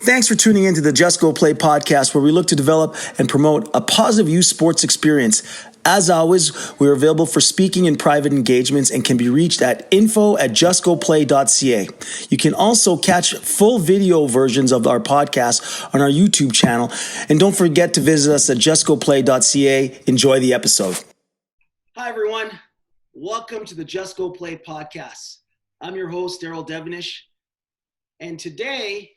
Thanks for tuning in to the Just Go Play podcast, where we look to develop and promote a positive youth sports experience. As always, we are available for speaking and private engagements and can be reached at info@justgoplay.ca. You can also catch full video versions of our podcast on our YouTube channel. And don't forget to visit us at justgoplay.ca. Enjoy the episode. Hi, everyone. Welcome to the Just Go Play podcast. I'm your host, Daryl Devonish. And today,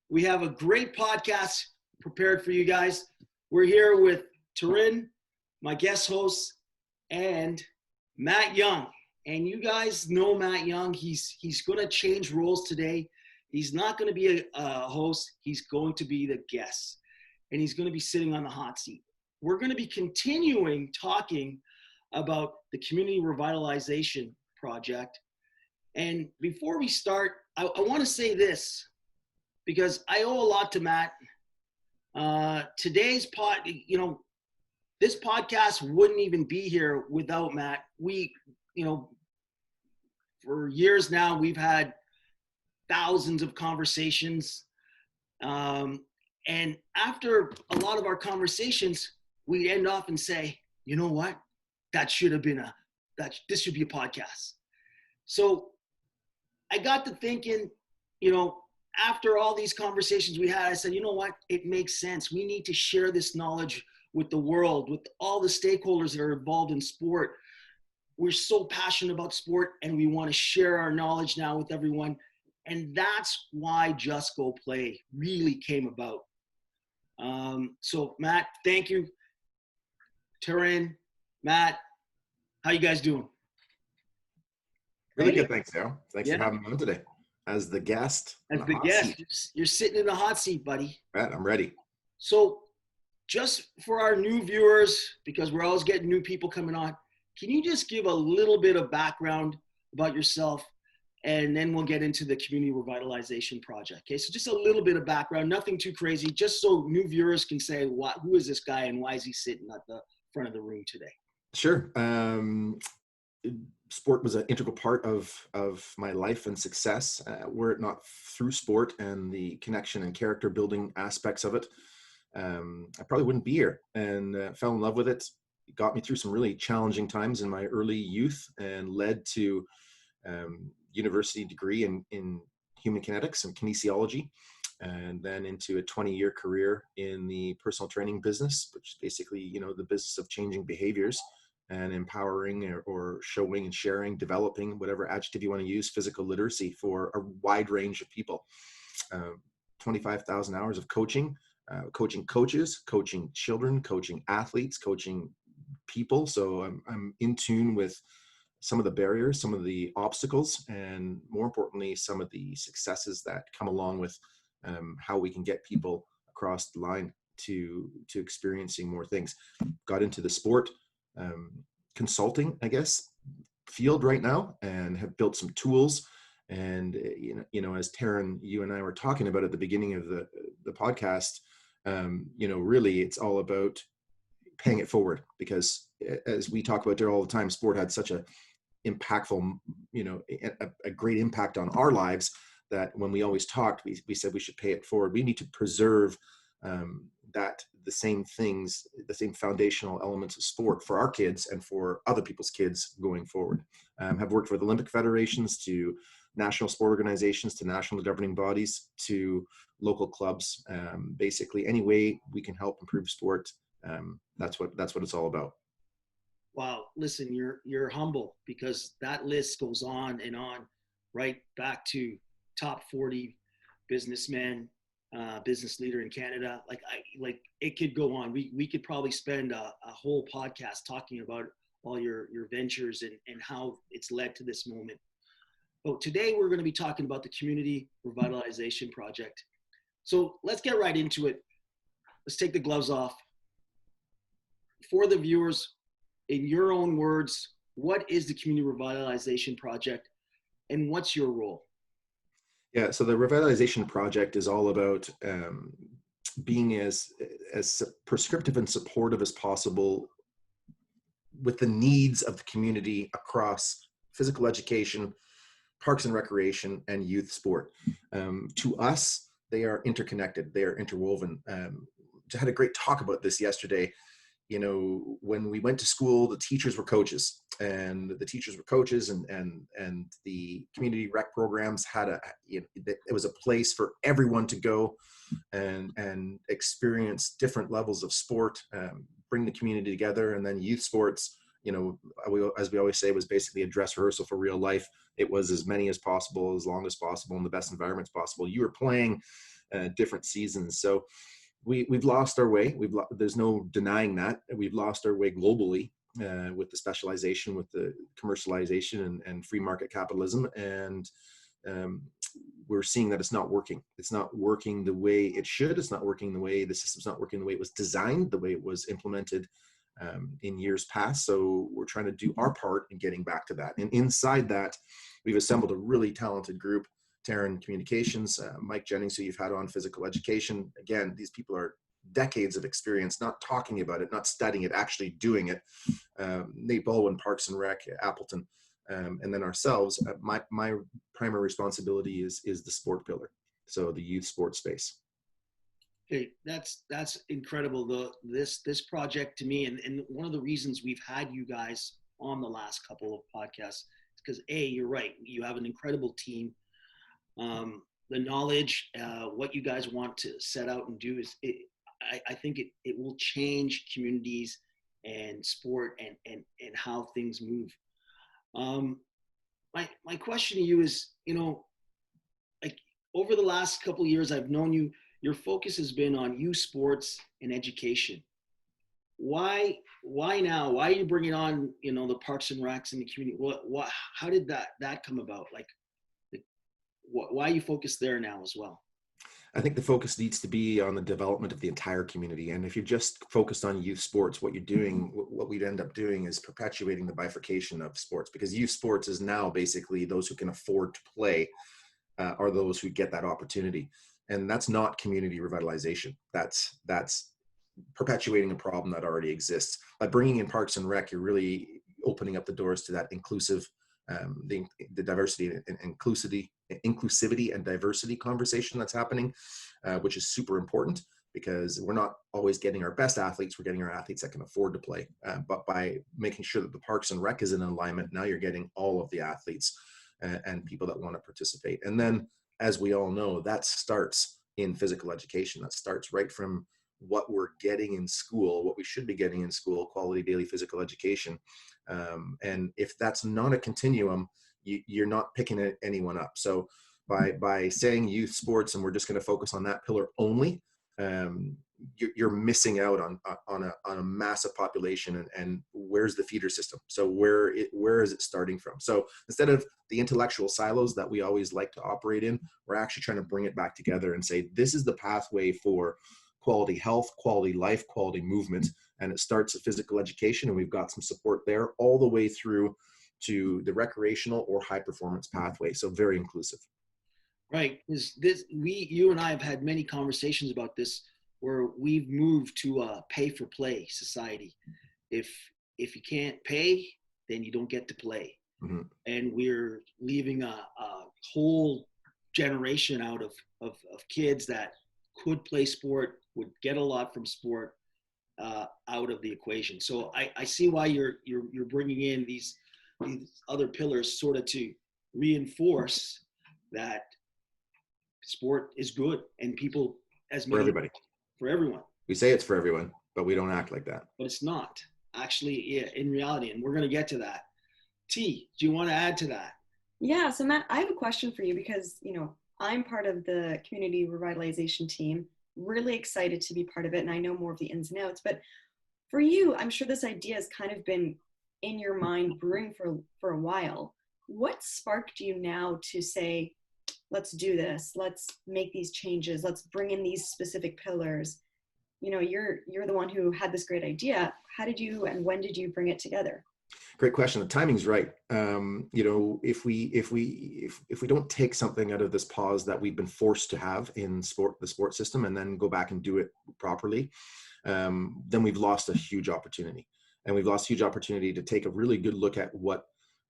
we have a great podcast prepared for you guys. We're here with Taryn, my guest host, and Matt Young. And you guys know Matt Young. He's going to change roles today. He's not going to be a host. He's going to be the guest. And he's going to be sitting on the hot seat. We're going to be continuing talking about the Community Revitalization Project. And before we start, I want to say this, because I owe a lot to Matt. This podcast wouldn't even be here without Matt. For years now, we've had thousands of conversations. And after a lot of our conversations, we end off and say, you know what? This should be a podcast. So I got to thinking, after all these conversations we had, I said, you know what? It makes sense. We need to share this knowledge with the world, with all the stakeholders that are involved in sport. We're so passionate about sport, and we want to share our knowledge now with everyone. And that's why Just Go Play really came about. So Matt, thank you. Taryn, Matt, how you guys doing? Really good, thanks, Daryl. Thanks for having me on today as the guest. You're sitting in the hot seat, buddy. Right, I'm ready. So just for our new viewers, because we're always getting new people coming on, can you just give a little bit of background about yourself, and then we'll get into the Community Revitalization Project? Okay, so just a little bit of background, nothing too crazy, just so new viewers can say, who is this guy and why is he sitting at the front of the room today? Sure. Sport was an integral part of my life and success. Were it not through sport and the connection and character building aspects of it, I probably wouldn't be here, and fell in love with it. It got me through some really challenging times in my early youth and led to university degree in human kinetics and kinesiology, and then into a 20-year career in the personal training business, which is basically, the business of changing behaviors and empowering or showing and sharing, developing, whatever adjective you want to use, physical literacy for a wide range of people. 25,000 hours of coaching, coaching coaches, coaching children, coaching athletes, coaching people. So I'm in tune with some of the barriers, some of the obstacles, and more importantly, some of the successes that come along with how we can get people across the line to experiencing more things. Got into the sport consulting, field right now, and have built some tools. And as Taryn, you and I were talking about at the beginning of the podcast, really it's all about paying it forward, because as we talk about there all the time, sport had such a impactful, a great impact on our lives, that when we always talked, we said we should pay it forward. We need to preserve the same things, the same foundational elements of sport for our kids and for other people's kids going forward. Have worked with Olympic federations, to national sport organizations, to national governing bodies, to local clubs. Basically, any way we can help improve sport, that's what it's all about. Wow, listen, you're humble, because that list goes on and on, right back to top 40 businessmen, business leader in Canada. It could go on. We could probably spend a whole podcast talking about all your ventures and how it's led to this moment. But today we're going to be talking about the Community Revitalization Project. So let's get right into it. Let's take the gloves off. For the viewers, in your own words, what is the Community Revitalization Project, and what's your role? Yeah, so the Revitalization Project is all about being as prescriptive and supportive as possible with the needs of the community across physical education, parks and recreation, and youth sport. To us, they are interconnected, they are interwoven. I had a great talk about this yesterday. You know, when we went to school, the teachers were coaches, and the community rec programs had it was a place for everyone to go and experience different levels of sport, bring the community together. And then youth sports, you know, as we always say, was basically a dress rehearsal for real life. It was as many as possible, as long as possible, in the best environments possible. You were playing different seasons. So we've lost our way. There's no denying that. We've lost our way globally with the specialization, with the commercialization and free market capitalism. And we're seeing that it's not working. It's not working the way it should. It's not working the way the system's not working the way it was designed, the way it was implemented in years past. So we're trying to do our part in getting back to that. And inside that, we've assembled a really talented group. Taryn Communications, Mike Jennings, who you've had on physical education. Again, these people are decades of experience, not talking about it, not studying it, actually doing it. Nate Baldwin, Parks and Rec, Appleton, and then ourselves. My primary responsibility is the sport pillar, so the youth sports space. Okay, that's incredible. This project to me, and one of the reasons we've had you guys on the last couple of podcasts is because you're right. You have an incredible team. The knowledge, what you guys want to set out and do I think it will change communities and sport and how things move. My question to you is, you know, like over the last couple of years, I've known you, your focus has been on youth sports and education. Why now? Why are you bringing on, you know, the Parks and Recs in the community? How did that come about? Like, why you focus there now as well? I think the focus needs to be on the development of the entire community. And if you're just focused on youth sports, what we'd end up doing is perpetuating the bifurcation of sports, because youth sports is now basically those who can afford to play are those who get that opportunity. And that's not community revitalization. That's perpetuating a problem that already exists. By bringing in Parks and Rec, you're really opening up the doors to that inclusive, the diversity and inclusivity and diversity conversation that's happening, which is super important, because we're not always getting our best athletes. We're getting our athletes that can afford to play. But by making sure that the Parks and Rec is in alignment, now you're getting all of the athletes and people that want to participate. And then, as we all know, that starts in physical education. That starts right from what we're getting in school, what we should be getting in school, quality daily physical education. And if that's not a continuum, you're not picking anyone up. So by saying youth sports and we're just going to focus on that pillar only, you're missing out on a massive population. And where's the feeder system? So where is it starting from? So instead of the intellectual silos that we always like to operate in, we're actually trying to bring it back together and say, this is the pathway for quality health, quality life, quality movement. And it starts at physical education, and we've got some support there all the way through to the recreational or high performance pathway. So very inclusive. Right. You and I have had many conversations about this, where we've moved to a pay for play society. If you can't pay, then you don't get to play. Mm-hmm. And we're leaving a whole generation out of kids that could play sport, would get a lot from sport, out of the equation. So I see why you're bringing in these other pillars, sort of to reinforce that sport is good, and people, as many, for everyone. We say it's for everyone, but we don't act like that. But it's not actually in reality, and we're going to get to that. T, do you want to add to that? Yeah. So Matt, I have a question for you, because, you know, I'm part of the Community Revitalization team, really excited to be part of it, and I know more of the ins and outs. But for you, I'm sure this idea has kind of been in your mind brewing for a while. What sparked you now to say, let's do this, let's make these changes, let's bring in these specific pillars? You know, you're the one who had this great idea. How did you and when did you bring it together? Great question. The timing's right. You know, if we don't take something out of this pause that we've been forced to have in the sport system, and then go back and do it properly, then we've lost a huge opportunity. And we've lost a huge opportunity to take a really good look at what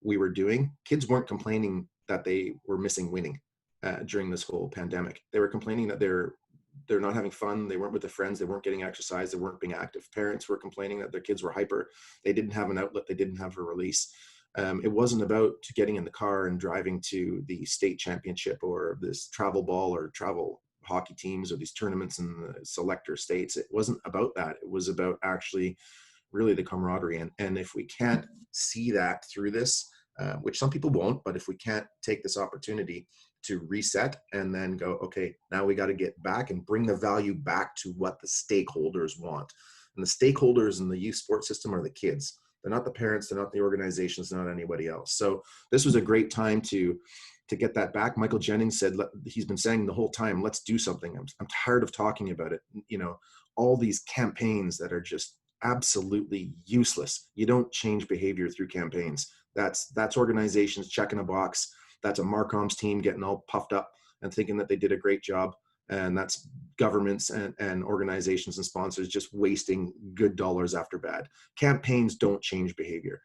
we were doing. Kids weren't complaining that they were missing winning. during this whole pandemic. They were complaining that they're not having fun. They weren't with their friends. They weren't getting exercise. They weren't being active. Parents were complaining that their kids were hyper. They didn't have an outlet. They didn't have a release. It wasn't about getting in the car and driving to the state championship or this travel ball or travel hockey teams or these tournaments in the selector states. It wasn't about that. It was about actually really the camaraderie. And if we can't see that through this, which some people won't, but if we can't take this opportunity to reset and then go, okay, now we got to get back and bring the value back to what the stakeholders want. And the stakeholders in the youth sports system are the kids. They're not the parents, they're not the organizations, they're not anybody else. So this was a great time to get that back. Michael Jennings said, he's been saying the whole time, let's do something. I'm tired of talking about it. You know, all these campaigns that are just absolutely useless. You don't change behavior through campaigns. That's organizations checking a box. That's a Marcom's team getting all puffed up and thinking that they did a great job. And that's governments and organizations and sponsors just wasting good dollars after bad. Campaigns don't change behavior.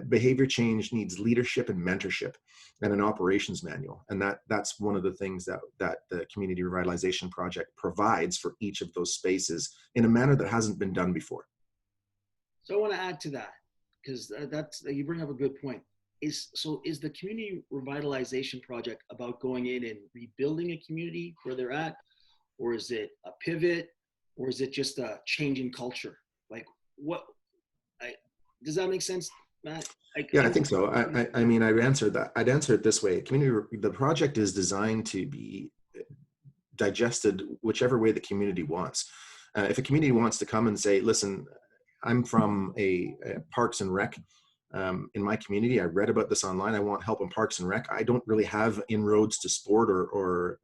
Behavior change needs leadership and mentorship and an operations manual. And that's one of the things that the Community Revitalization Project provides for each of those spaces in a manner that hasn't been done before. So I want to add to that, because you bring up a good point. Is the Community Revitalization Project about going in and rebuilding a community where they're at, or is it a pivot, or is it just a change in culture? Like, does that make sense, Matt? Yeah, I think so. I mean, I'd answer it this way. The project is designed to be digested whichever way the community wants. If a community wants to come and say, listen, I'm from a Parks and Rec in my community. I read about this online. I want help in Parks and Rec. I don't really have inroads to sport or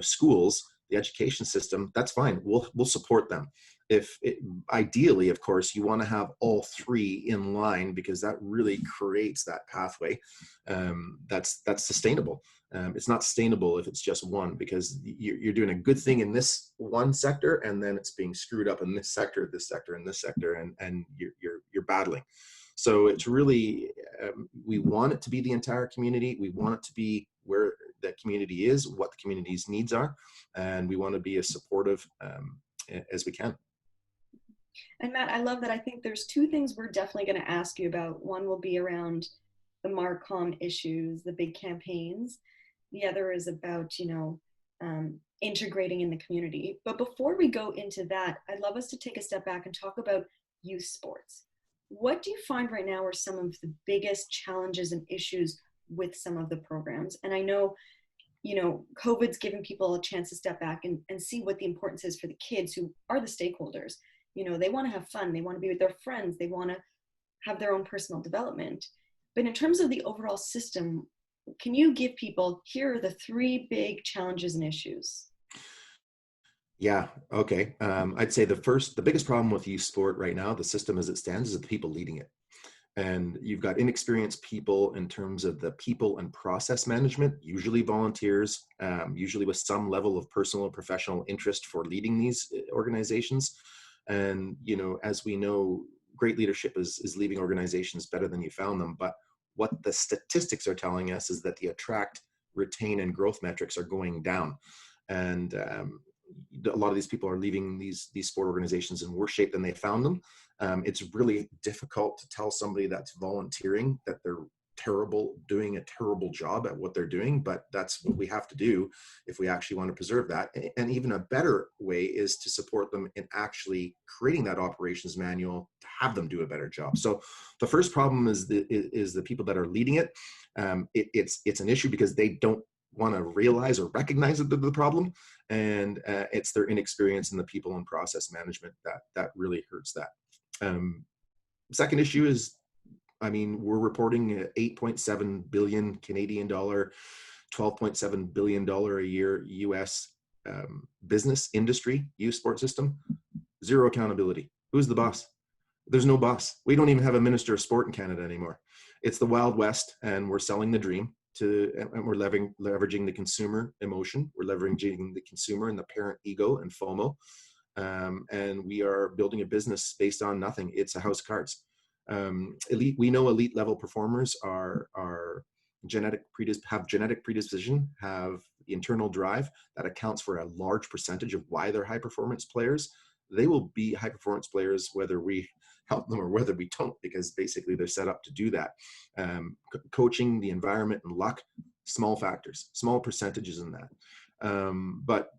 schools, the education system. That's fine. We'll support them. Ideally, of course, you want to have all three in line, because that really creates that pathway that's sustainable. It's not sustainable if it's just one, because you're doing a good thing in this one sector, and then it's being screwed up in this sector, and this sector, and you're battling. So it's really, we want it to be the entire community. We want it to be where the community is, what the community's needs are, and we want to be as supportive as we can. And Matt, I love that. I think there's two things we're definitely going to ask you about. One will be around the Marcom issues, the big campaigns. The other is about, integrating in the community. But before we go into that, I'd love us to take a step back and talk about youth sports. What do you find right now are some of the biggest challenges and issues with some of the programs? And I know, COVID's given people a chance to step back and see what the importance is for the kids who are the stakeholders. They want to have fun. They want to be with their friends. They want to have their own personal development. But in terms of the overall system, can you give people, here are the three big challenges and issues? Yeah, okay. I'd say the biggest problem with youth sport right now, the system as it stands, is the people leading it. And you've got inexperienced people in terms of the people and process management, usually volunteers, usually with some level of personal and professional interest for leading these organizations. And, as we know, great leadership is leaving organizations better than you found them. But what the statistics are telling us is that the attract, retain, and growth metrics are going down. And a lot of these people are leaving these sport organizations in worse shape than they found them. It's really difficult to tell somebody that's volunteering that they're doing a terrible job at what they're doing, but that's what we have to do if we actually want to preserve that. And even a better way is to support them in actually creating that operations manual to have them do a better job. So the first problem is the people that are leading it. It's an issue because they don't want to realize or recognize that they're the problem, and it's their inexperience in the people and process management that really hurts that. Second issue is, we're reporting 8.7 billion Canadian dollar, $12.7 billion a year US business industry, youth sport system. Zero accountability. Who's the boss? There's no boss. We don't even have a minister of sport in Canada anymore. It's the Wild West, and we're selling the dream and we're leveraging the consumer emotion. We're leveraging the consumer and the parent ego and FOMO. And we are building a business based on nothing. It's a house of cards. We know elite level performers are have genetic predisposition, have internal drive that accounts for a large percentage of why they're high performance players. They will be high performance players whether we help them or whether we don't, because basically they're set up to do that. Coaching, the environment, and luck, small factors, small percentages in that. But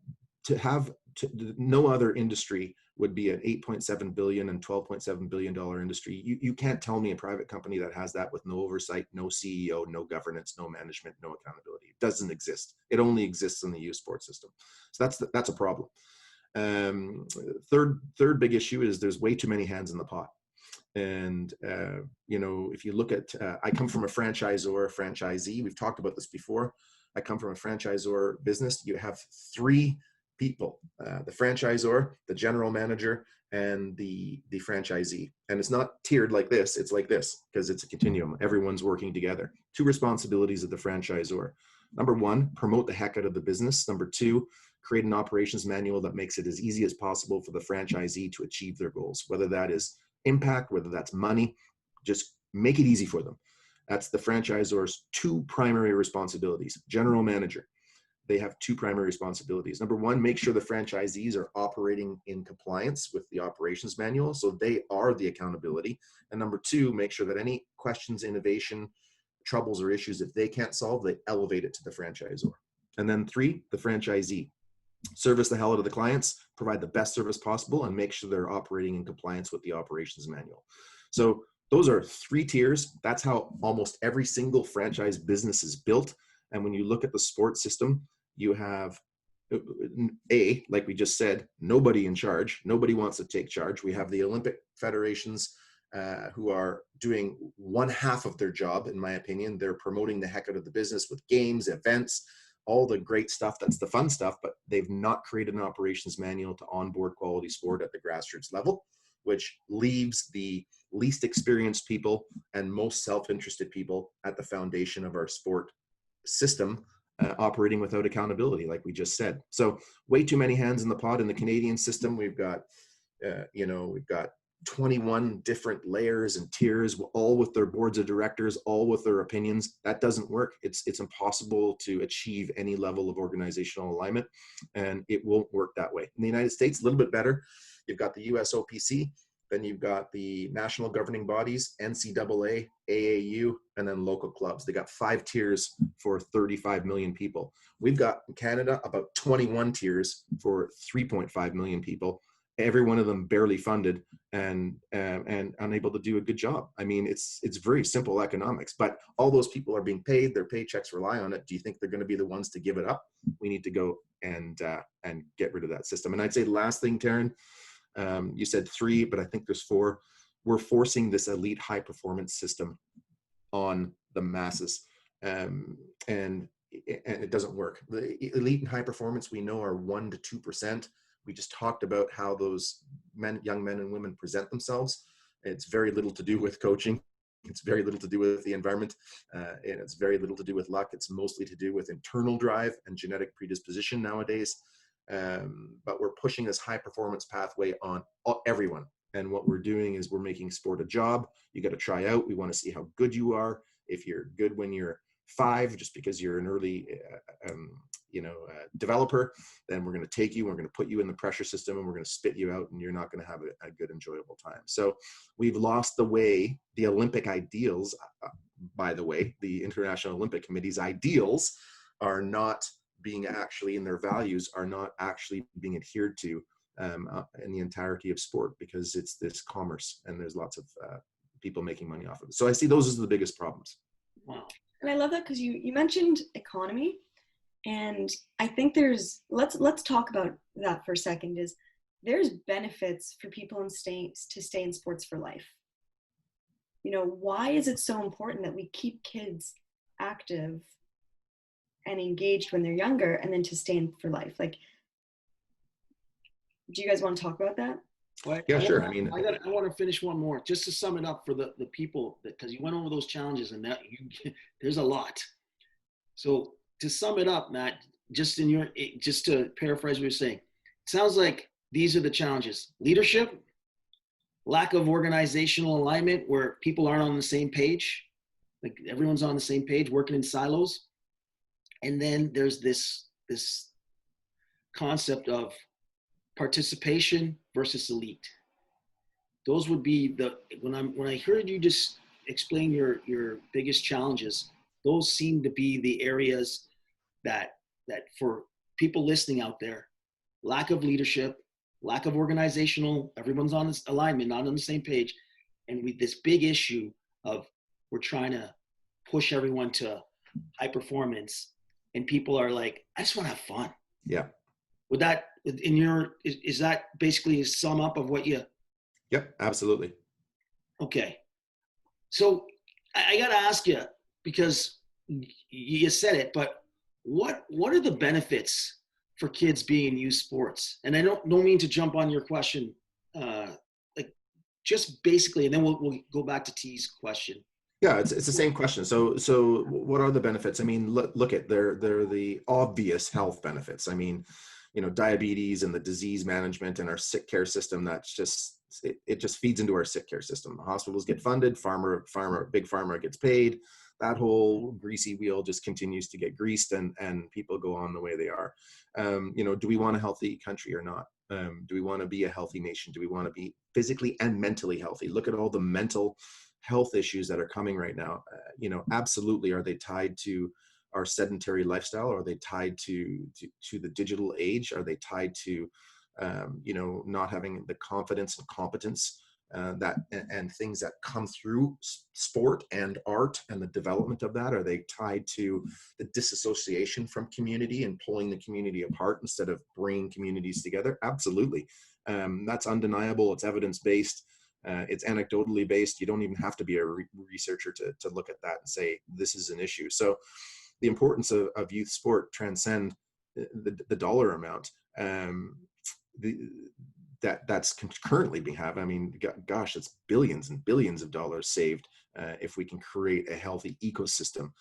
no other industry would be an $8.7 billion and $12.7 billion industry. You can't tell me a private company that has that with no oversight, no CEO, no governance, no management, no accountability. It doesn't exist. It only exists in the youth sports system. So that's a problem. Third big issue is there's way too many hands in the pot. And, if you look at, I come from a franchisor, franchisee. We've talked about this before. I come from a franchisor business. You have three people, the franchisor, the general manager, and the franchisee. And it's not tiered like this. It's like this because it's a continuum. Everyone's working together. Two responsibilities of the franchisor. Number one, promote the heck out of the business. Number two, create an operations manual that makes it as easy as possible for the franchisee to achieve their goals, whether that is impact, whether that's money, just make it easy for them. That's the franchisor's two primary responsibilities. General manager, they have two primary responsibilities. Number one, make sure the franchisees are operating in compliance with the operations manual, so they are the accountability. And number two, make sure that any questions, innovation, troubles, or issues, if they can't solve, they elevate it to the franchisor. And then three, the franchisee. Service the hell out of the clients, provide the best service possible, and make sure they're operating in compliance with the operations manual. So those are three tiers. That's how almost every single franchise business is built. And when you look at the sports system, you have like we just said, nobody in charge. Nobody wants to take charge. We have the Olympic federations who are doing one half of their job, in my opinion. They're promoting the heck out of the business with games, events, all the great stuff. That's the fun stuff, but they've not created an operations manual to onboard quality sport at the grassroots level, which leaves the least experienced people and most self-interested people at the foundation of our sport system, operating without accountability, like we just said. So way too many hands in the pot in the Canadian system. We've got 21 different layers and tiers, all with their boards of directors, all with their opinions. That doesn't work. It's impossible to achieve any level of organizational alignment, and it won't work that way. In the United States, a little bit better. You've got the USOPC, then you've got the national governing bodies, NCAA, AAU, and then local clubs. They got 5 tiers for 35 million people. We've got in Canada about 21 tiers for 3.5 million people. Every one of them barely funded and unable to do a good job. I mean, it's very simple economics, but all those people are being paid. Their paychecks rely on it. Do you think they're going to be the ones to give it up? We need to go and get rid of that system. And I'd say the last thing, Taryn, you said 3, but I think there's 4. We're forcing this elite high performance system on the masses, and it doesn't work. The elite and high performance we know are 1 to 2%. We just talked about how those young men and women present themselves. It's very little to do with coaching. It's very little to do with the environment, and it's very little to do with luck. It's mostly to do with internal drive and genetic predisposition nowadays. But we're pushing this high performance pathway on everyone. And what we're doing is we're making sport a job. You got to try out. We want to see how good you are. If you're good when you're 5, just because you're an early developer, then we're going to take you, we're going to put you in the pressure system, and we're going to spit you out, and you're not going to have a good, enjoyable time. So we've lost the way. The Olympic ideals, by the way, the International Olympic Committee's ideals are not being actually, in their values, are not actually being adhered to in the entirety of sport, because it's this commerce, and there's lots of people making money off of it. So I see those as the biggest problems. Wow. And I love that because you mentioned economy, and I think let's talk about that for a second. There's benefits for people to stay in sports for life. Why is it so important that we keep kids active and engaged when they're younger, and then to stay in for life? Like, do you guys want to talk about that? Well, Yeah, sure. I want to finish one more just to sum it up for the people, because you went over those challenges, and there's a lot. So to sum it up, Matt, just to paraphrase what you're saying, it sounds like these are the challenges: leadership, lack of organizational alignment where people aren't on the same page, Like everyone's on the same page, working in silos. And then there's this concept of participation versus elite. Those would be when I heard you just explain your biggest challenges, those seem to be the areas that for people listening out there, lack of leadership, lack of organizational, everyone's on this alignment, not on the same page, and this big issue of we're trying to push everyone to high performance, and people are like, I just want to have fun. Yeah. Would that is that basically a sum up of what you? Yep, absolutely. Okay. So I got to ask you, because you said it, but what are the benefits for kids being in youth sports? And I don't mean to jump on your question, like just basically, and then we'll go back to T's question. Yeah, it's the same question. So what are the benefits? I mean, look at they're the obvious health benefits. I mean, diabetes and the disease management and our sick care system, that's just it just feeds into our sick care system. Hospitals get funded, big pharma gets paid. That whole greasy wheel just continues to get greased, and people go on the way they are. Do we want a healthy country or not? Do we want to be a healthy nation? Do we want to be physically and mentally healthy? Look at all the mental health issues that are coming right now. Absolutely. Are they tied to our sedentary lifestyle? Or are they tied to the digital age? Are they tied to not having the confidence and competence and things that come through sport and art and the development of that? Are they tied to the disassociation from community and pulling the community apart instead of bringing communities together? Absolutely. That's undeniable. It's evidence-based. It's anecdotally based. You don't even have to be a researcher to look at that and say, this is an issue. So the importance of youth sport transcend the dollar amount. That's currently being have. I mean, gosh, it's billions and billions of dollars saved if we can create a healthy ecosystem.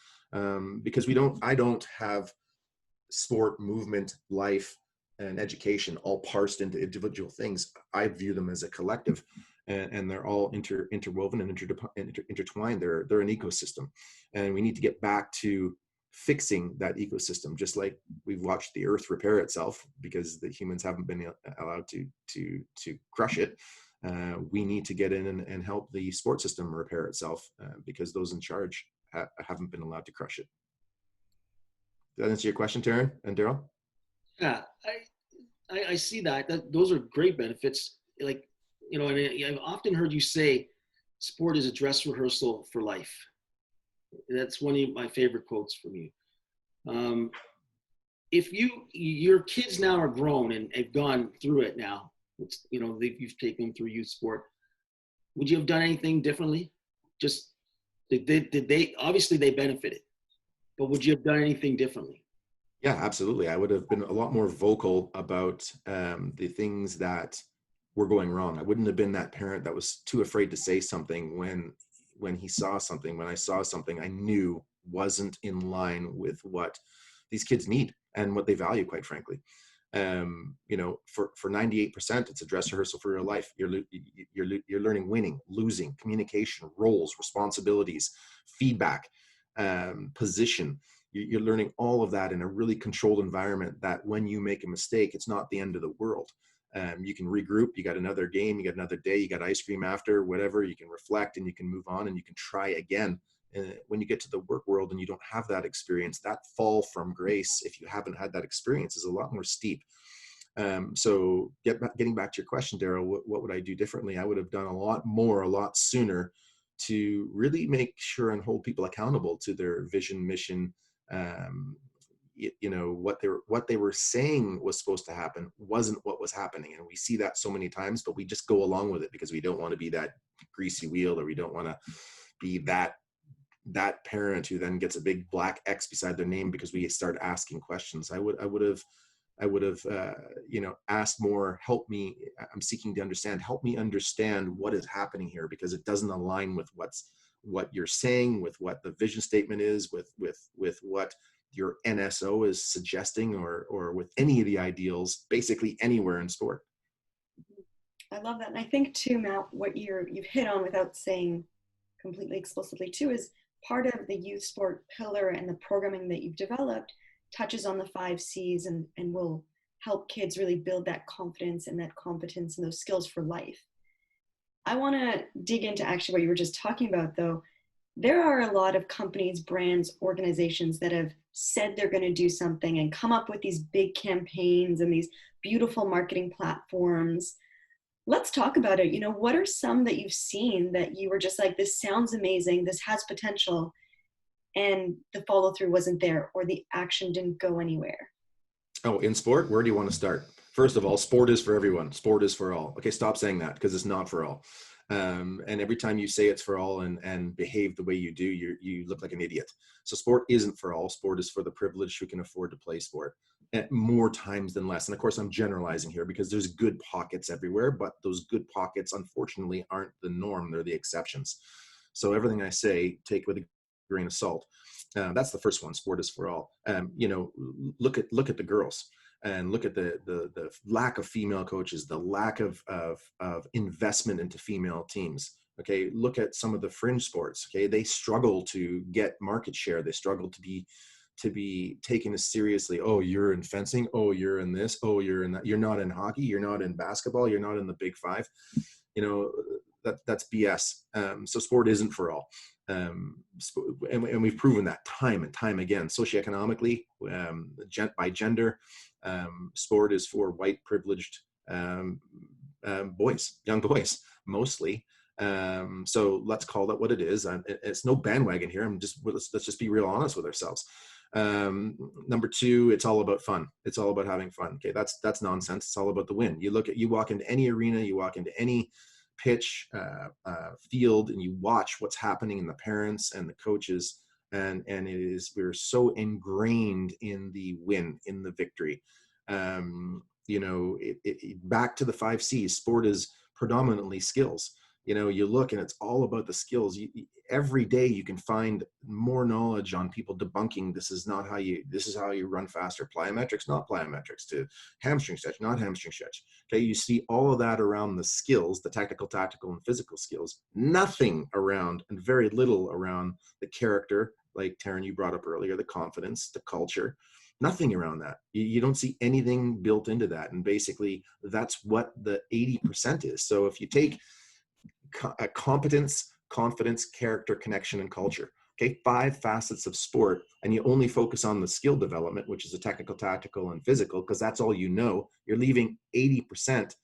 Because I don't have sport, movement, life, and education all parsed into individual things. I view them as a collective, and they're all interwoven and intertwined. They're an ecosystem, and we need to get back to fixing that ecosystem, just like we've watched the earth repair itself because the humans haven't been allowed to crush it. We need to get in and help the sport system repair itself because those in charge haven't been allowed to crush it. Does that answer your question, Taryn and Daryl? Yeah, I see that. Those are great benefits. Like, and I've often heard you say sport is a dress rehearsal for life. That's one of my favorite quotes from you. If your kids now are grown and have gone through it now, you've taken them through youth sport, would you have done anything differently? Just did they obviously they benefited, but would you have done anything differently? Yeah, absolutely. I would have been a lot more vocal about the things that were going wrong. I wouldn't have been that parent that was too afraid to say something when I saw something I knew wasn't in line with what these kids need and what they value, quite frankly. For 98%, it's a dress rehearsal for your life. You're learning winning, losing, communication, roles, responsibilities, feedback, position. You're learning all of that in a really controlled environment that when you make a mistake, it's not the end of the world. You can regroup, you got another game, you got another day, you got ice cream after, whatever, you can reflect and you can move on and you can try again. When you get to the work world and you don't have that experience, that fall from grace, if you haven't had that experience, is a lot more steep. So getting back to your question, Daryl, what would I do differently? I would have done a lot more, a lot sooner to really make sure and hold people accountable to their vision, mission, what they were saying was supposed to happen wasn't what was happening. And we see that so many times, but we just go along with it because we don't want to be that greasy wheel, or we don't want to be that parent who then gets a big black X beside their name because we start asking questions. I would have asked more, help me. I'm seeking to understand, help me understand what is happening here, because it doesn't align with what you're saying, with what the vision statement is, with what your NSO is suggesting, or with any of the ideals, basically anywhere in sport. I love that. And I think too, Matt, what you've hit on without saying completely explicitly too, is part of the youth sport pillar and the programming that you've developed touches on the 5 C's and will help kids really build that confidence and that competence and those skills for life. I want to dig into actually what you were just talking about, though. There are a lot of companies, brands, organizations that have said they're going to do something and come up with these big campaigns and these beautiful marketing platforms. Let's talk about it. What are some that you've seen that you were just like, this sounds amazing, this has potential, and the follow through wasn't there or the action didn't go anywhere? Oh, in sport, where do you want to start? First of all, sport is for everyone. Sport is for all. Okay, stop saying that, because it's not for all. And every time you say it's for all and behave the way you do, you look like an idiot. So sport isn't for all. Sport is for the privileged who can afford to play sport at more times than less. And of course, I'm generalizing here because there's good pockets everywhere, but those good pockets, unfortunately, aren't the norm. They're the exceptions. So everything I say, take with a grain of salt. That's the first one. Sport is for all. Look at the girls. And look at the lack of female coaches, the lack of investment into female teams. Okay, look at some of the fringe sports. Okay, they struggle to get market share. They struggle to be taken as seriously. Oh, you're in fencing. Oh, you're in this. Oh, you're in that. You're not in hockey. You're not in basketball. You're not in the Big Five. That's BS. So sport isn't for all. And we've proven that time and time again. Socioeconomically, by gender, sport is for white privileged boys, young boys, mostly. So let's call it what it is. It's no bandwagon here. Let's just be real honest with ourselves. Number 2, it's all about fun. It's all about having fun. Okay, that's nonsense. It's all about the win. You walk into any arena, you walk into any pitch, field, and you watch what's happening in the parents and the coaches, and we're so ingrained in the win, in the victory. Back to the 5 C's, sport is predominantly skills. You look and it's all about the skills. Every day you can find more knowledge on people debunking this is how you run faster. Plyometrics, not plyometrics, to hamstring stretch, not hamstring stretch. Okay, you see all of that around the skills, the technical, tactical, and physical skills. Nothing around, and very little around the character, like Taryn, you brought up earlier, the confidence, the culture. Nothing around that. You don't see anything built into that. And basically that's what the 80% is. So if you take competence, confidence, character, connection, and culture, okay, 5 facets of sport, and you only focus on the skill development, which is the technical, tactical, and physical, because that's all you're leaving 80%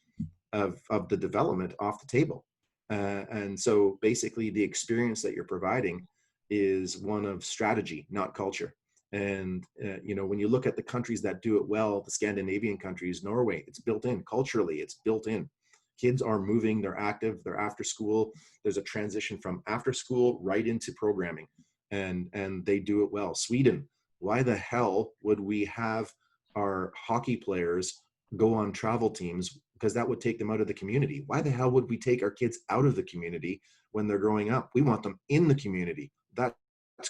of the development off the table. And so basically the experience that you're providing is one of strategy, not culture. And when you look at the countries that do it well, the Scandinavian countries, Norway, it's built in. Culturally, it's built in. Kids are moving, they're active, they're after school. There's a transition from after school right into programming, and they do it well. Sweden, why the hell would we have our hockey players go on travel teams? Because that would take them out of the community. Why the hell would we take our kids out of the community when they're growing up? We want them in the community. That's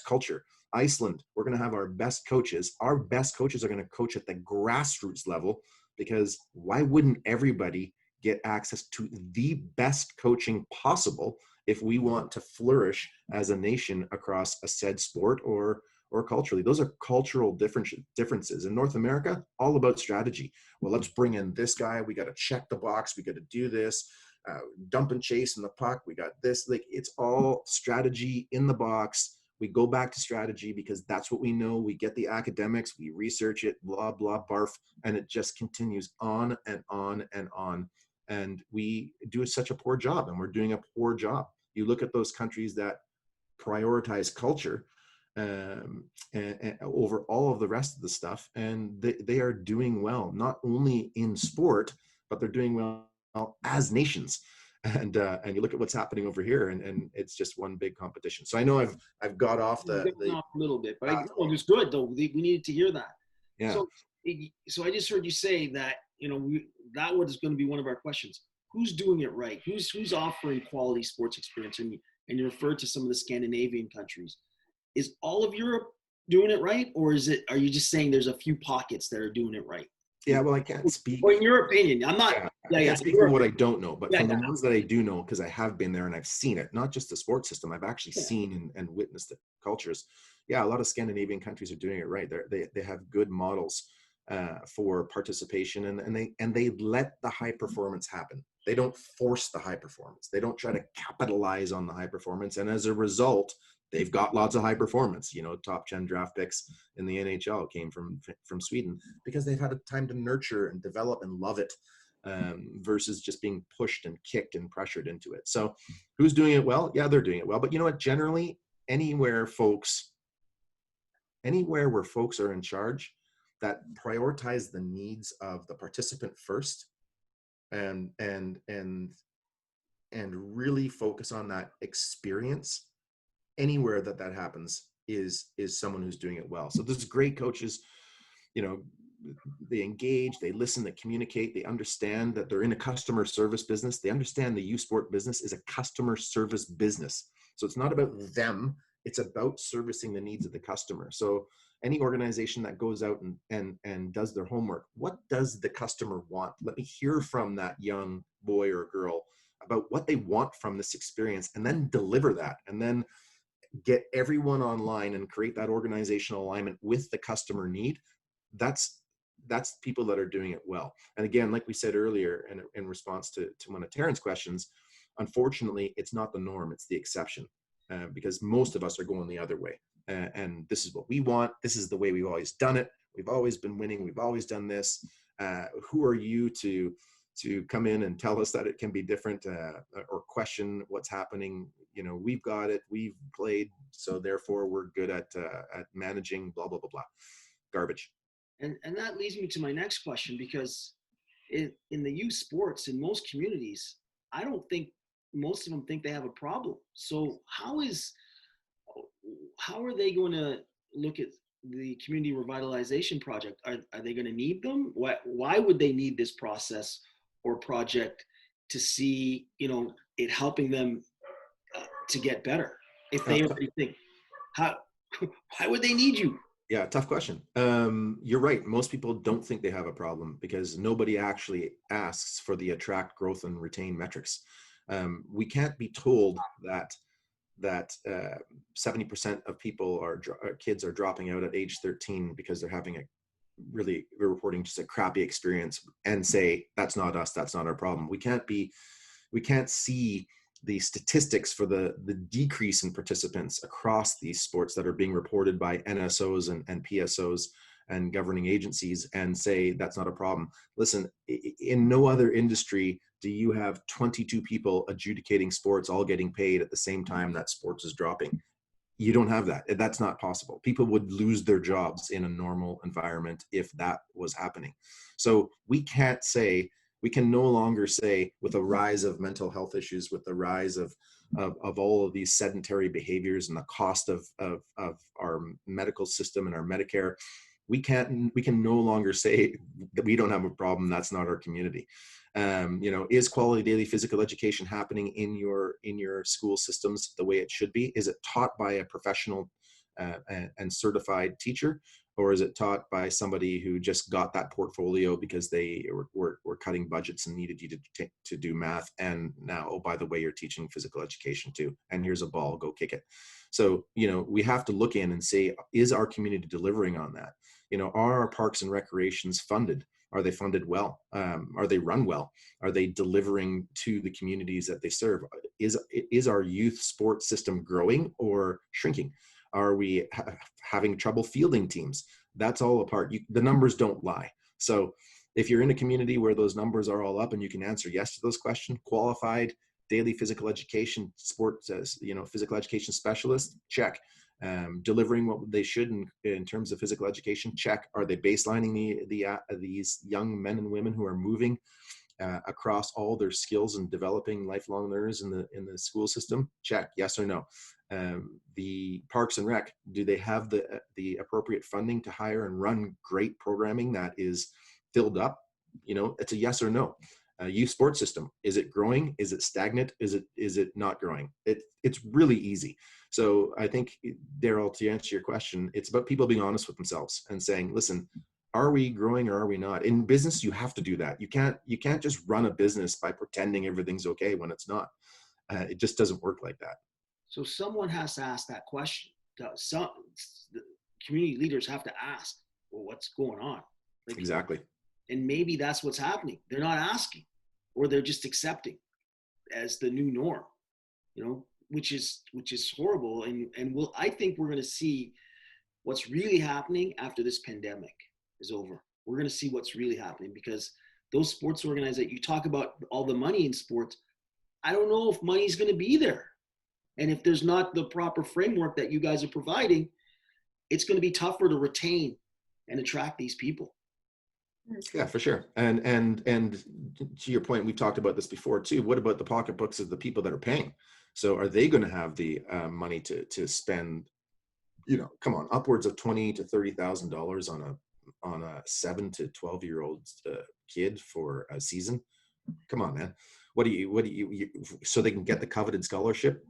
culture. Iceland, we're going to have our best coaches. Our best coaches are going to coach at the grassroots level, because why wouldn't everybody get access to the best coaching possible if we want to flourish as a nation across a said sport or culturally? Those are cultural differences. In North America, all about strategy. Well, let's bring in this guy. We got to check the box. We got to do this. Dump and chase in the puck. We got this. Like, it's all strategy in the box. We go back to strategy because that's what we know. We get the academics, we research it, blah, blah, barf, and it just continues on and on and on. And we do such a poor job, and we're doing a poor job. You look at those countries that prioritize culture and over all of the rest of the stuff, and they are doing well, not only in sport, but they're doing well as nations. And you look at what's happening over here, and it's just one big competition. So I know I've got off the off a little bit, but it was good though. We needed to hear that. Yeah. So I just heard you say that that was going to be one of our questions. Who's doing it right? Who's offering quality sports experience? And you referred to some of the Scandinavian countries. Is all of Europe doing it right, or are you just saying there's a few pockets that are doing it right? Yeah, well, I can't speak. Or in your opinion, I'm not. Yeah, Yeah, I yeah. can't speak for what I don't know, but Yeah, from yeah. the ones that I do know, because I have been there and I've seen it, not just the sports system, I've actually Yeah. seen and witnessed the cultures. Yeah, a lot of Scandinavian countries are doing it right. They have good models for participation, and they let the high performance happen. They don't force the high performance. They don't try to capitalize on the high performance, and as a result, they've got lots of high performance. You know, top 10 draft picks in the NHL came from Sweden because they've had a time to nurture and develop and love it, versus just being pushed and kicked and pressured into it. So who's doing it well? Yeah, they're doing it well. But you know what? Generally, anywhere where folks are in charge that prioritize the needs of the participant first, and really focus on that experience, anywhere that happens is someone who's doing it well. So there's great coaches, you know, they engage, they listen, they communicate, they understand that they're in a customer service business. They understand the youth sport business is a customer service business. So it's not about them, it's about servicing the needs of the customer. So any organization that goes out and does their homework, what does the customer want? Let me hear from that young boy or girl about what they want from this experience, and then deliver that, and then get everyone online and create that organizational alignment with the customer need. That's people that are doing it well. And again, like we said earlier, in response to one of Taryn's questions, unfortunately, it's not the norm, it's the exception, because most of us are going the other way. And this is what we want. This is the way we've always done it. We've always been winning. We've always done this. Who are you to come in and tell us that it can be different, or question what's happening? You know, we've got it. We've played, so therefore we're good at managing. Blah blah blah blah. Garbage. And that leads me to my next question, because in the youth sports in most communities, I don't think most of them think they have a problem. So how are they going to look at the Community Revitalization Project? Are they going to need them? Why would they need this process or project to see, you know, it helping them to get better? If they already think, why would they need you? Yeah, tough question. You're right. Most people don't think they have a problem because nobody actually asks for the attract, growth, and retain metrics. We can't be told that 70% of kids are dropping out at age 13 because they're having we're reporting just a crappy experience, and say that's not us, that's not our problem. We can't see the statistics for the decrease in participants across these sports that are being reported by NSOs and PSOs and governing agencies and say that's not a problem. Listen, in no other industry do you have 22 people adjudicating sports all getting paid at the same time that sports is dropping. You don't have that. That's not possible. People would lose their jobs in a normal environment if that was happening. So we can no longer say, with a rise of mental health issues, with the rise of all of these sedentary behaviors and the cost of our medical system and our Medicare, we can no longer say that we don't have a problem. That's not our community. You know, is quality daily physical education happening in your school systems the way it should be? Is it taught by a professional and certified teacher, or is it taught by somebody who just got that portfolio because they were cutting budgets and needed you to do math, and now, oh, by the way, you're teaching physical education too, and here's a ball, go kick it. So, you know, we have to look in and say, is our community delivering on that? You know, are our parks and recreations funded? Are they funded well? Are they run well? Are they delivering to the communities that they serve? Is our youth sports system growing or shrinking? Are we having trouble fielding teams? That's all a part. The numbers don't lie. So if you're in a community where those numbers are all up and you can answer yes to those questions, qualified daily physical education sports, physical education specialist, check. Delivering what they should in terms of physical education, check. Are they baselining these young men and women who are moving across all their skills and developing lifelong learners in the school system? Check. Yes or no. The Parks and Rec, do they have the appropriate funding to hire and run great programming that is filled up? You know, it's a yes or no. Youth sports system, is it growing? Is it stagnant? Is it not growing? It's really easy. So I think, Daryl, to answer your question, it's about people being honest with themselves and saying, listen, are we growing or are we not? In business, you have to do that. You can't just run a business by pretending everything's okay when it's not. It just doesn't work like that. So someone has to ask that question. Some the community leaders have to ask, well, what's going on? Like, Exactly. and maybe that's what's happening. They're not asking, or they're just accepting as the new norm, which is horrible. And I think we're going to see what's really happening after this pandemic is over. We're going to see what's really happening, because those sports organizations, you talk about all the money in sports, I don't know if money's going to be there. And if there's not the proper framework that you guys are providing, it's going to be tougher to retain and attract these people. Yeah, for sure. And to your point, we've talked about this before too. What about the pocketbooks of the people that are paying? So are they going to have the money to spend, come on, upwards of $20,000 to $30,000 on a 7 to 12-year-old kid for a season? Come on, man. What do you so they can get the coveted scholarship?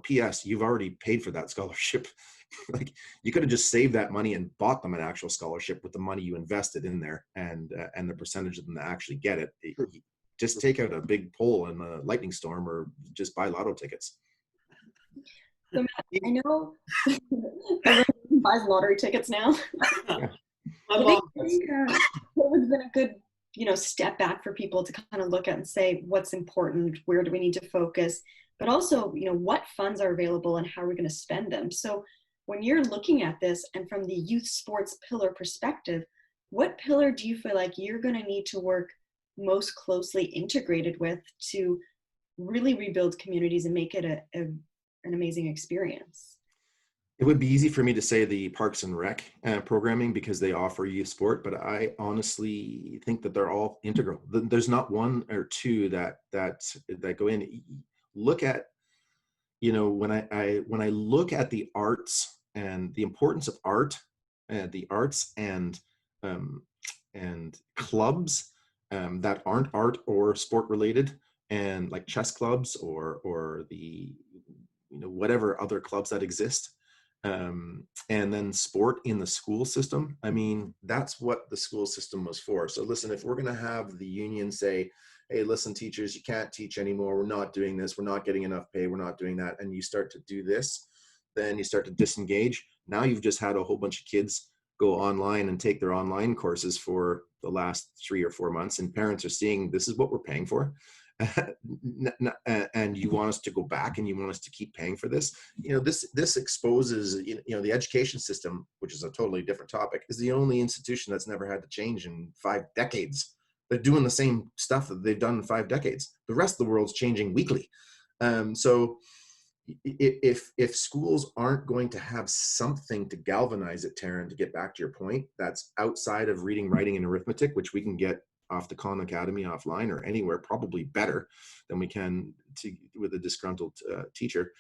P.S. You've already paid for that scholarship. Like, you could have just saved that money and bought them an actual scholarship with the money you invested in there, and the percentage of them that actually get it. Just take out a big poll in a lightning storm, or just buy lotto tickets. So Matt, I know everyone buys lottery tickets now. Yeah. I think COVID's been a good step back for people to kind of look at and say, what's important, where do we need to focus, but also, what funds are available and how are we going to spend them? So when you're looking at this, and from the youth sports pillar perspective, what pillar do you feel like you're going to need to work most closely integrated with to really rebuild communities and make it an amazing experience? It would be easy for me to say the Parks and Rec programming, because they offer youth sport, but I honestly think that they're all integral. There's not one or two that go in. Look at, when I look at the arts and the importance of art, the arts and clubs that aren't art or sport related, and like chess clubs or the whatever other clubs that exist. And then sport in the school system. I mean, that's what the school system was for. So listen, if we're going to have the union say, hey, listen, teachers, you can't teach anymore. We're not doing this. We're not getting enough pay. We're not doing that. And you start to do this, then you start to disengage. Now you've just had a whole bunch of kids go online and take their online courses for the last 3 or 4 months. And parents are seeing, this is what we're paying for. And you want us to go back, and you want us to keep paying for this. This exposes, the education system, which is a totally different topic, is the only institution that's never had to change in 5 decades. They're doing the same stuff that they've done in 5 decades. The rest of the world's changing weekly. So if schools aren't going to have something to galvanize it, Taryn, to get back to your point, that's outside of reading, writing, and arithmetic, which we can get off the Khan Academy offline or anywhere, probably better than we can with a disgruntled teacher.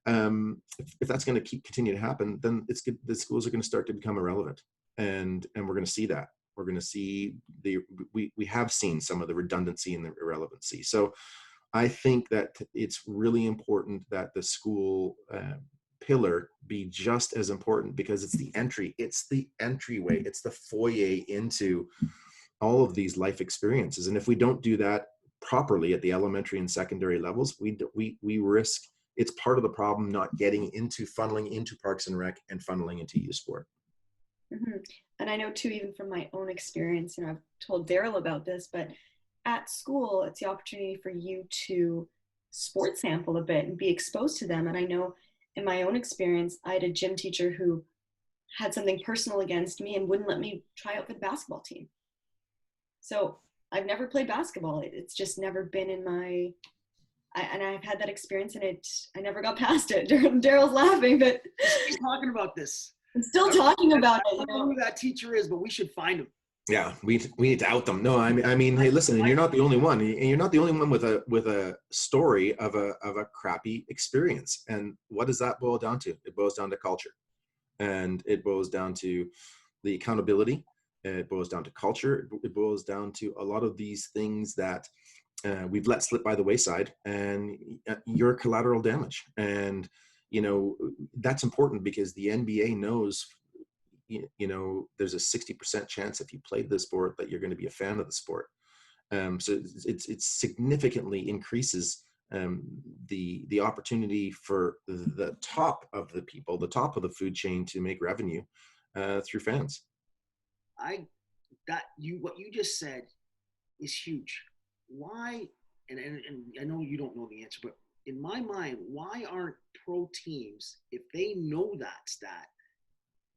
If that's going to continue to happen, then it's good. The schools are going to start to become irrelevant, and we're going to see that. We're going to see we have seen some of the redundancy and the irrelevancy. So I think that it's really important that the school pillar be just as important, because it's the entryway, it's the foyer into all of these life experiences. And if we don't do that properly at the elementary and secondary levels, we risk, it's part of the problem, not getting into funneling into Parks and Rec and funneling into youth sport. Mm-hmm. And I know too, even from my own experience, I've told Daryl about this, but at school, it's the opportunity for you to sport sample a bit and be exposed to them. And I know in my own experience, I had a gym teacher who had something personal against me and wouldn't let me try out for the basketball team. So I've never played basketball. It's just never been in and I've had that experience, and I never got past it. Daryl's laughing, but he's talking about this. I'm still talking about it. I don't know who that teacher is, but we should find him. Yeah, we need to out them. No, I mean, hey, listen, and you're not the only one. And you're not the only one with a story of a crappy experience. And what does that boil down to? It boils down to culture, and it boils down to the accountability. It boils down to culture. It boils down to a lot of these things that we've let slip by the wayside, and you're collateral damage. And that's important, because the NBA knows, you know, there's a 60% chance if you played the sport that you're going to be a fan of the sport. So it significantly increases the opportunity for the top of the people, the top of the food chain, to make revenue through fans. What you just said is huge. Why? And I know you don't know the answer, but in my mind, why aren't pro teams, if they know that stat,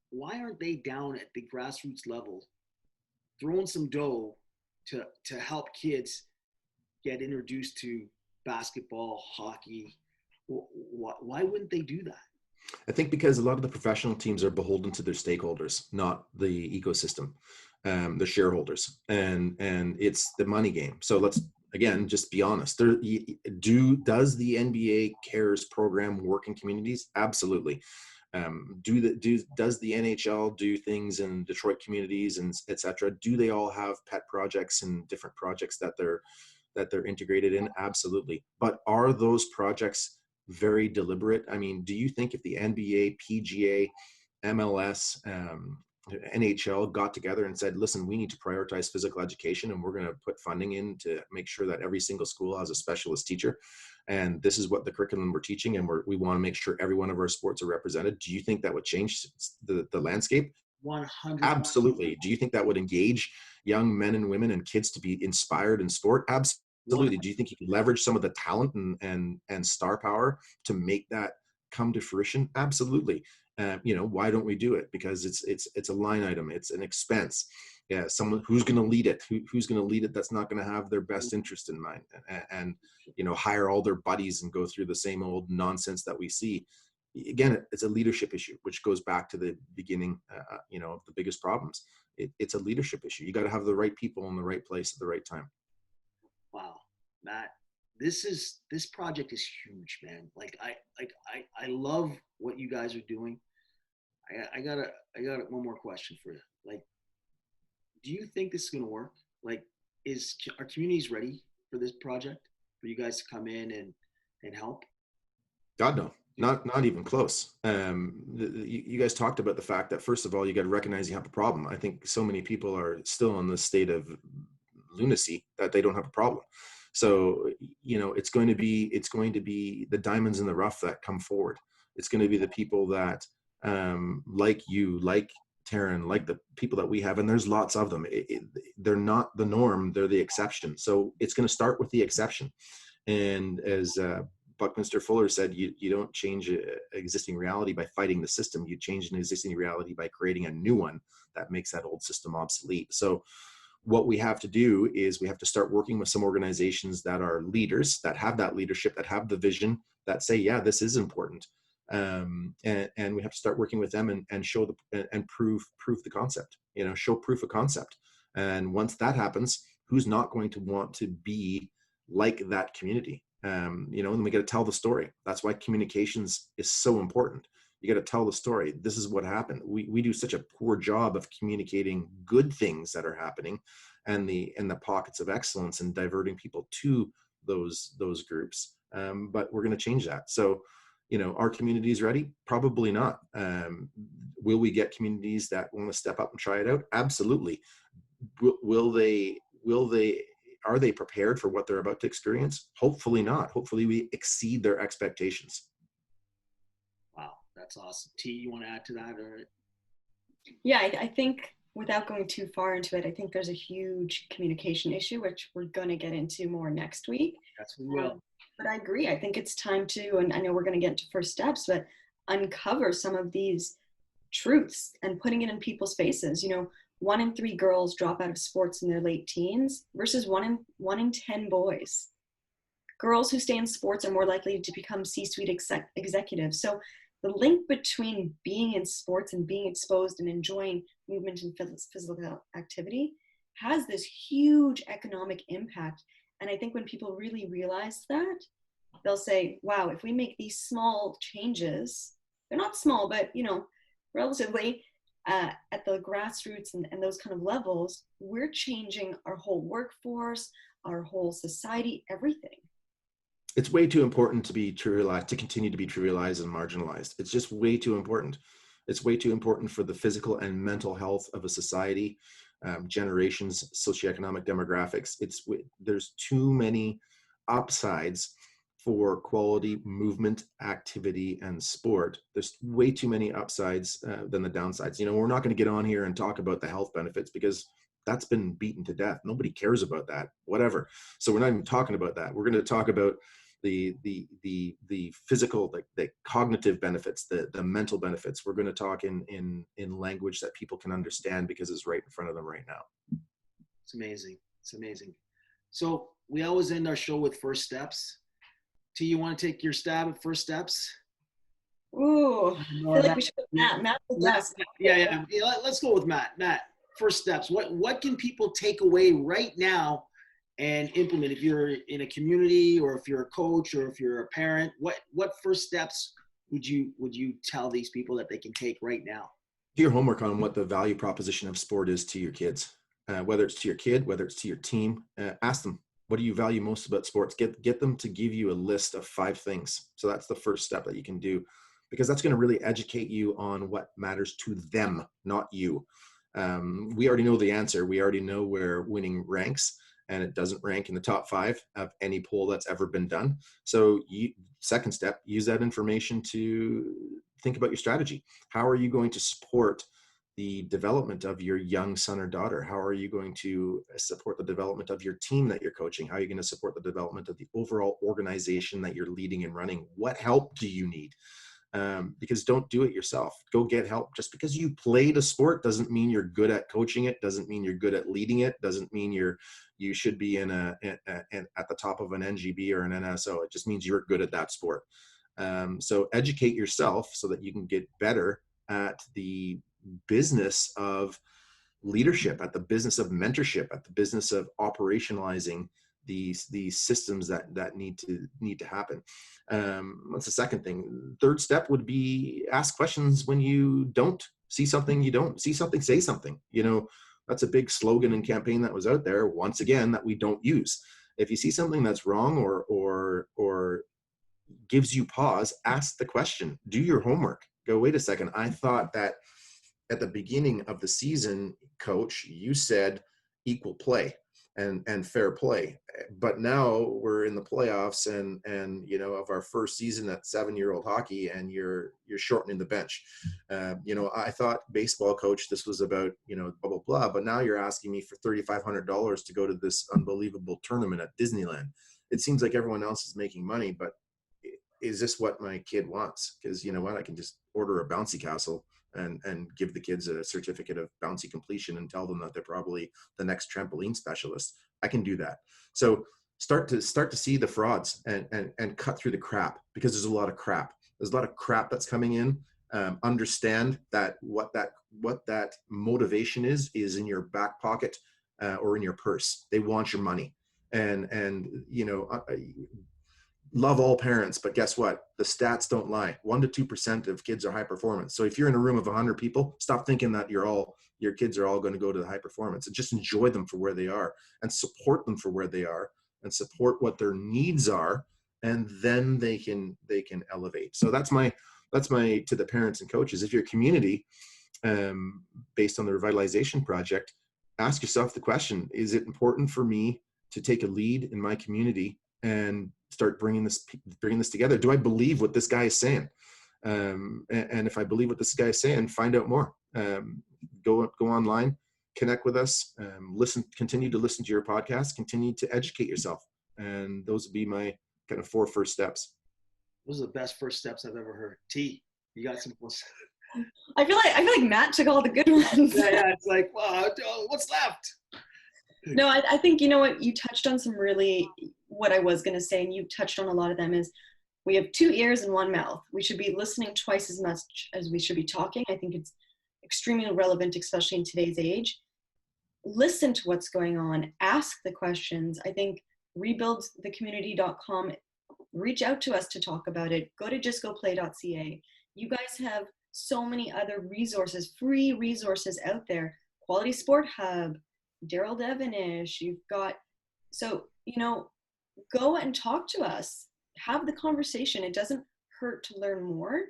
why aren't they down at the grassroots level throwing some dough to help kids get introduced to basketball, hockey? Why wouldn't they do that? I think because a lot of the professional teams are beholden to their stakeholders, not the ecosystem, the shareholders, and it's the money game. So let's again just be honest. Does the NBA Cares program work in communities? Absolutely. Does the NHL do things in Detroit communities and etc.? Do they all have pet projects and different projects that they're integrated in? Absolutely. But are those projects very deliberate? I mean, do you think if the NBA, PGA, MLS, NHL got together and said, listen, we need to prioritize physical education and we're going to put funding in to make sure that every single school has a specialist teacher, and this is what the curriculum we're teaching, and we want to make sure every one of our sports are represented? Do you think that would change the landscape? 100%. Absolutely. Do you think that would engage young men and women and kids to be inspired in sport? Absolutely. Do you think you can leverage some of the talent and star power to make that come to fruition? Absolutely. You know, why don't we do it? Because it's a line item. It's an expense. Yeah, someone who's going to lead it. Who's going to lead it? That's not going to have their best interest in mind, and you know, hire all their buddies and go through the same old nonsense that we see. Again, it's a leadership issue, which goes back to the beginning. You know, of the biggest problems. It's a leadership issue. You got to have the right people in the right place at the right time. Wow, Matt, this project is huge, man. Like I love what you guys are doing. I got one more question for you. Like, do you think this is going to work? Like, are communities ready for this project, for you guys to come in and help? God, no, not even close. You guys talked about the fact that, first of all, you got to recognize you have a problem. I think so many people are still in this state of lunacy that they don't have a problem. So, you know, it's going to be the diamonds in the rough that come forward. It's going to be the people that, like you, like Taryn, like the people that we have, and there's lots of them. They're not the norm; they're the exception. So it's going to start with the exception. And as Buckminster Fuller said, you don't change an existing reality by fighting the system. You change an existing reality by creating a new one that makes that old system obsolete. So what we have to do is we have to start working with some organizations that are leaders, that have that leadership, that have the vision, that say, yeah, this is important. And we have to start working with them and show and prove the concept, you know, show proof of concept. And once that happens, who's not going to want to be like that community? You know, and we got to tell the story. That's why communications is so important. You got to tell the story. This is what happened. We do such a poor job of communicating good things that are happening, and the pockets of excellence, and diverting people to those groups. But we're going to change that. So, you know, are communities ready? Probably not. Will we get communities that want to step up and try it out? Absolutely. Will they? Are they prepared for what they're about to experience? Hopefully not. Hopefully we exceed their expectations. Wow, that's awesome. T, you want to add to that? Or? Yeah, I think without going too far into it, I think there's a huge communication issue, which we're going to get into more next week. Yes, we will. But I agree. I think it's time to, and I know we're going to get into first steps, but uncover some of these truths and putting it in people's faces. You know, 1 in 3 girls drop out of sports in their late teens versus 1 in 10 boys. Girls who stay in sports are more likely to become C-suite executives. So the link between being in sports and being exposed and enjoying movement and physical activity has this huge economic impact. And I think when people really realize that, they'll say, wow, if we make these small changes, they're not small, but, you know, relatively, at the grassroots and those kind of levels, we're changing our whole workforce, our whole society, everything. It's way too important to be trivialized, to continue to be trivialized and marginalized. It's just way too important. It's way too important for the physical and mental health of a society, generations, socioeconomic demographics. There's too many upsides for quality movement, activity, and sport. There's way too many upsides than the downsides. We're not going to get on here and talk about the health benefits because that's been beaten to death. Nobody cares about that, whatever. So we're not even talking about that. We're going to talk about the physical, the cognitive benefits, the mental benefits. We're going to talk in language that people can understand because it's right in front of them right now. It's amazing. It's amazing. So we always end our show with first steps. T, you want to take your stab at first steps? Ooh, I feel like we should have Matt. Yeah. Let's go with Matt. Matt, first steps. What can people take away right now and implement? If you're in a community, or if you're a coach, or if you're a parent, what first steps would you tell these people that they can take right now? Do your homework on what the value proposition of sport is to your kids, whether it's to your kid, whether it's to your team. Ask them, what do you value most about sports? Get them to give you a list of 5 things. So that's the first step that you can do, because that's going to really educate you on what matters to them, not you. We already know the answer. We already know where winning ranks, and it doesn't rank in the top 5 of any poll that's ever been done. So second step, use that information to think about your strategy. How are you going to support the development of your young son or daughter? How are you going to support the development of your team that you're coaching? How are you going to support the development of the overall organization that you're leading and running? What help do you need? Because don't do it yourself. Go get help. Just because you played a sport doesn't mean you're good at coaching it, doesn't mean you're good at leading it, doesn't mean you should be at the top of an NGB or an NSO. It just means you're good at that sport. So educate yourself so that you can get better at the business of leadership, at the business of mentorship, at the business of operationalizing these systems that need to happen. That's the second thing. Third step would be ask questions when you don't see something. You don't see something, say something. That's a big slogan and campaign that was out there, once again, that we don't use. If you see something that's wrong or gives you pause, ask the question. Do your homework. Go, wait a second, I thought that at the beginning of the season, coach, you said equal play and fair play, but now we're in the playoffs and of our first season at 7-year-old hockey, and you're shortening the bench. I thought, baseball coach, this was about blah blah blah, but now you're asking me for $3,500 to go to this unbelievable tournament at Disneyland. It seems like everyone else is making money, but is this what my kid wants? Because you know what, I can just order a bouncy castle and give the kids a certificate of bouncy completion and tell them that they're probably the next trampoline specialist. I can do that. So start to see the frauds and cut through the crap, because there's a lot of crap. There's a lot of crap that's coming in. Understand that what that motivation is in your back pocket or in your purse. They want your money, and love all parents, but guess what? The stats don't lie. 1% to 2% of kids are high performance. So if you're in a room of 100 people, stop thinking that your kids are all going to go to the high performance, and just enjoy them for where they are and support them for where they are and support what their needs are. And then they can elevate. So that's my to the parents and coaches. If you're a community, based on the Revitalization Project, ask yourself the question: is it important for me to take a lead in my community and start bringing this together? Do I believe what this guy is saying? And if I believe what this guy is saying, find out more. Go online, connect with us, continue to listen to your podcast, continue to educate yourself. And those would be my kind of 4 first steps. Those are the best first steps I've ever heard. T, you got some? I feel like Matt took all the good ones. Yeah. It's like, wow, what's left? No, I think, you know what, you touched on some really, what I was going to say, and you touched on a lot of them, is we have 2 ears and 1 mouth. We should be listening twice as much as we should be talking. I think it's extremely relevant, especially in today's age. Listen to what's going on. Ask the questions. I think rebuildthecommunity.com, reach out to us to talk about it. Go to justgoplay.ca. You guys have so many other resources, free resources out there. Quality Sport Hub, Daryl Devonish, you've got, so, go and talk to us. Have the conversation. It doesn't hurt to learn more.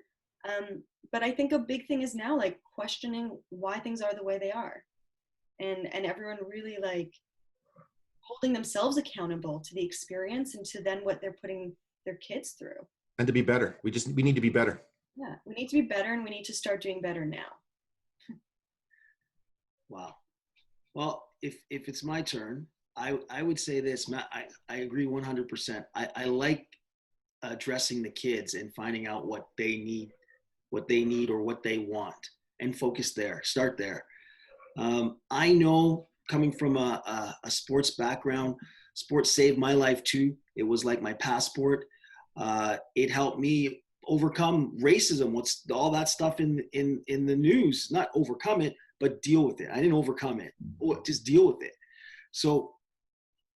But I think a big thing is now like questioning why things are the way they are, and everyone really like holding themselves accountable to the experience and to then what they're putting their kids through. And to be better. We need to be better. Yeah, we need to be better, and we need to start doing better now. Wow. Well, if it's my turn, I would say this, Matt, I agree 100%. I like addressing the kids and finding out what they need or what they want, and focus there, start there. I know, coming from a sports background, sports saved my life too. It was like my passport. It helped me overcome racism. What's all that stuff in the news? Not overcome it, but deal with it. I didn't overcome it. Just deal with it. So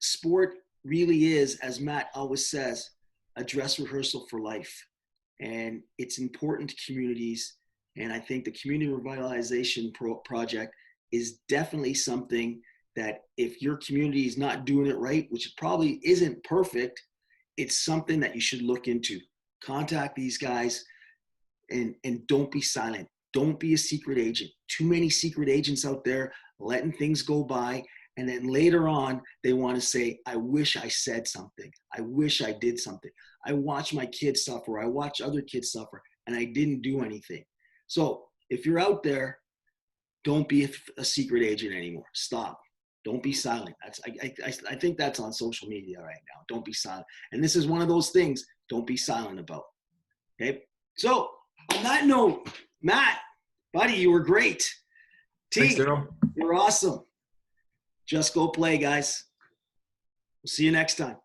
sport really is, as Matt always says, a dress rehearsal for life. And it's important to communities. And I think the Community Revitalization Project is definitely something that, if your community is not doing it right, which probably isn't perfect, it's something that you should look into. Contact these guys, and don't be silent. Don't be a secret agent. Too many secret agents out there letting things go by. And then later on, they want to say, I wish I said something. I wish I did something. I watch my kids suffer. I watch other kids suffer, and I didn't do anything. So if you're out there, don't be a secret agent anymore. Stop. Don't be silent. I think that's on social media right now. Don't be silent. And this is one of those things, don't be silent about. Okay? So on that note, Matt, buddy, you were great. Thanks, Team, Daryl. you're awesome. Just go play, guys. We'll see you next time.